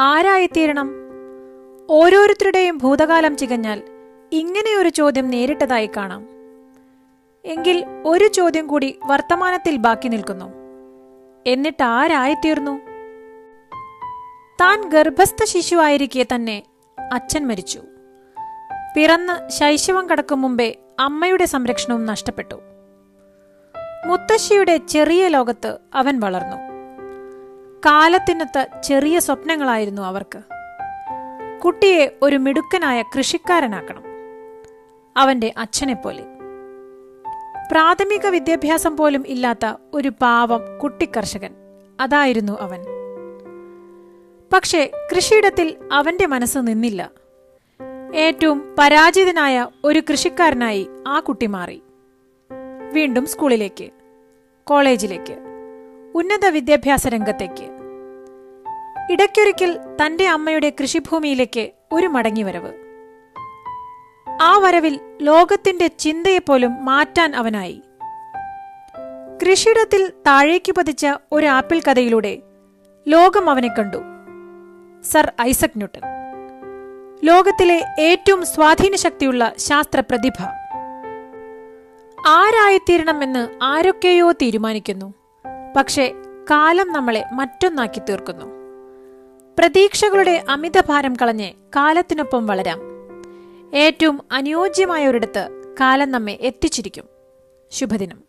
ആരായിത്തീരണം? ഓരോരുത്തരുടെയും ഭൂതകാലം ചികഞ്ഞാൽ ഇങ്ങനെയൊരു ചോദ്യം നേരിട്ടതായി കാണാം. എങ്കിൽ ഒരു ചോദ്യം കൂടി വർത്തമാനത്തിൽ ബാക്കി നിൽക്കുന്നു. എന്നിട്ട് ആരായിത്തീർന്നു? താൻ ഗർഭസ്ഥ ശിശുവായിരിക്കെ തന്നെ അച്ഛൻ മരിച്ചു. പിറന്ന് ശൈശവം കടക്കും മുമ്പേ അമ്മയുടെ സംരക്ഷണവും നഷ്ടപ്പെട്ടു. മുത്തശ്ശിയുടെ ചെറിയ ലോകത്ത് അവൻ വളർന്നു. കാലത്തിനൊത്ത ചെറിയ സ്വപ്നങ്ങളായിരുന്നു അവർക്ക്. കുട്ടിയെ ഒരു മിടുക്കനായ കൃഷിക്കാരനാക്കണം, അവന്റെ അച്ഛനെപ്പോലെ. പ്രാഥമിക വിദ്യാഭ്യാസം പോലും ഇല്ലാത്ത ഒരു പാവം കുട്ടിക്കർഷകൻ, അതായിരുന്നു അവൻ. പക്ഷേ കൃഷിയിടത്തിൽ അവന്റെ മനസ്സ് നിന്നില്ല. ഏറ്റവും പരാജിതനായ ഒരു കൃഷിക്കാരനായി ആ കുട്ടി മാറി. വീണ്ടും സ്കൂളിലേക്ക്, കോളേജിലേക്ക്, ഉന്നത വിദ്യാഭ്യാസ രംഗത്തേക്ക്. ഇടയ്ക്കൊരിക്കൽ തന്റെ അമ്മയുടെ കൃഷിഭൂമിയിലേക്ക് ഒരു മടങ്ങിവരവ്. ആ വരവിൽ ലോകത്തിന്റെ ചിന്തയെപ്പോലും മാറ്റാൻ അവനായി. കൃഷിയിടത്തിൽ താഴേക്ക് പതിച്ച ഒരു ആപ്പിൾ കഥയിലൂടെ ലോകം അവനെ കണ്ടു. സർ ഐസക് ന്യൂട്ടൻ, ലോകത്തിലെ ഏറ്റവും സ്വാധീനശക്തിയുള്ള ശാസ്ത്രപ്രതിഭ. ആരായിത്തീരണമെന്ന് ആരൊക്കെയോ തീരുമാനിക്കുന്നു. പക്ഷേ കാലം നമ്മളെ മറ്റൊന്നാക്കി തീർക്കുന്നു. പ്രതീക്ഷകളുടെ അമിതഭാരം കളഞ്ഞ് കാലത്തിനൊപ്പം വളരാം. ഏറ്റവും അനുയോജ്യമായ ഒരിടത്ത് കാലം നമ്മെ എത്തിച്ചിരിക്കും. ശുഭദിനം.